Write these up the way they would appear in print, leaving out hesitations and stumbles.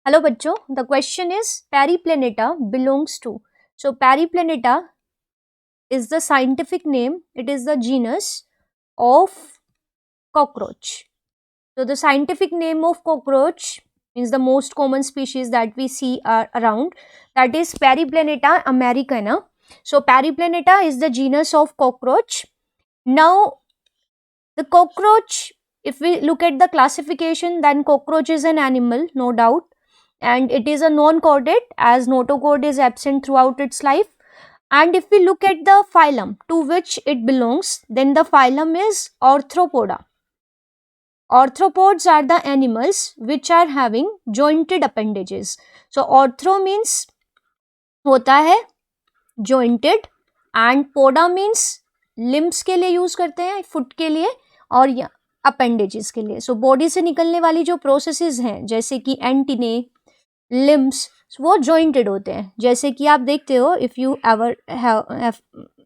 Hello बच्चों, the question is periplaneta belongs to. So periplaneta is the scientific name, it is the genus of cockroach. So the scientific name of cockroach is the most common species that we see around, that is Periplaneta americana. So Periplaneta is the genus of cockroach. Now the cockroach, if we look at the classification, then cockroach is an animal, no doubt, and it is a non-chordate as notochord is absent throughout its life. And if we look at the phylum to which it belongs, then the phylum is Arthropoda. Arthropods are the animals which are having jointed appendages. So arthro means होता है jointed and poda means limbs के लिए use करते हैं, foot के लिए और appendages के लिए. So body से निकलने वाली जो processes हैं जैसे कि antennae, limbs, वो jointed होते हैं. जैसे कि आप देखते हो, if you ever have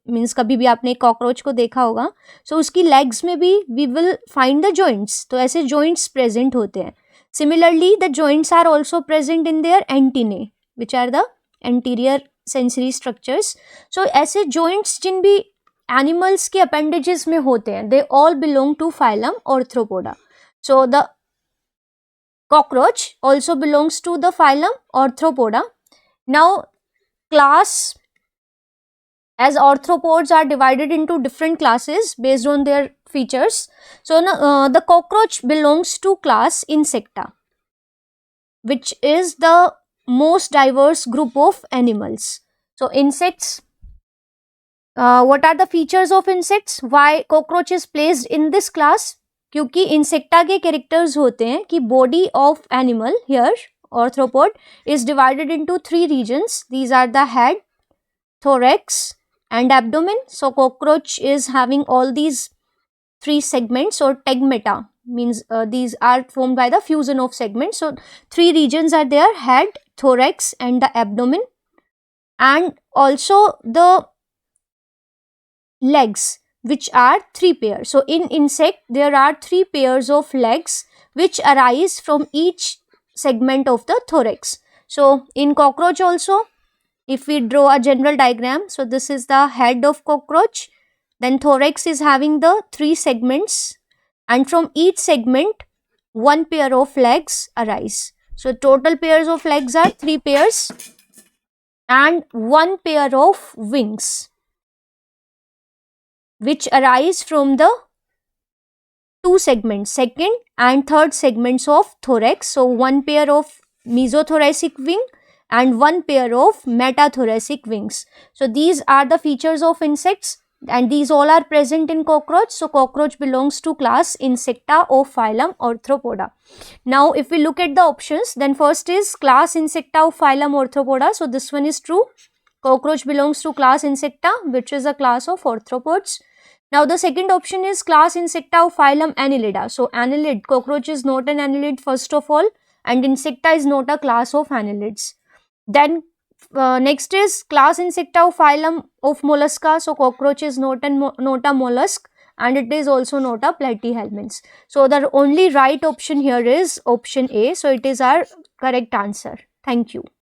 means कभी भी आपने कॉकरोच को देखा होगा, सो उसकी लेग्स में भी we will find the joints. तो ऐसे जॉइंट्स प्रेजेंट होते हैं. Similarly the joints are also present in their antennae which are the anterior sensory structures. So ऐसे जॉइंट्स जिन भी एनिमल्स के अपेंडेजेस में होते हैं, they all belong to phylum Arthropoda. So the cockroach also belongs to the phylum Arthropoda. Now class, as arthropods are divided into different classes based on their features. So the cockroach belongs to class Insecta, which is the most diverse group of animals. So insects, what are the features of insects? Why cockroach is placed in this class? क्योंकि Insecta के characters होते हैं कि body of animal here arthropod is divided into 3 regions. These are the head, thorax and abdomen. So cockroach is having all these 3 segments, or tegmata means these are formed by the fusion of segments. So 3 regions are there: head, thorax and the abdomen, and also the legs, which are 3 pairs. So in insect there are 3 pairs of legs which arise from each segment of the thorax. So in cockroach also, if we draw a general diagram, so this is the head of cockroach, then thorax is having the 3 segments, and from each segment 1 pair of legs arise. So total pairs of legs are 3 pairs and 1 pair of wings which arise from the 2 segments, second and third segments of thorax. So 1 pair of mesothoracic wing and 1 pair of metathoracic wings. So these are the features of insects, and these all are present in cockroach. So cockroach belongs to class Insecta of phylum Arthropoda. Now if we look at the options, then first is class Insecta of phylum Arthropoda. So this one is true. Cockroach belongs to class Insecta, which is a class of arthropods. Now the second option is class Insecta of phylum Annelida. So annelid, cockroach is not an annelid first of all, and Insecta is not a class of annelids. Then next is class Insecta of phylum of Mollusca. So cockroach is not a mollusk, and it is also not a platyhelminths. So the only right option here is option A. So it is our correct answer. Thank you.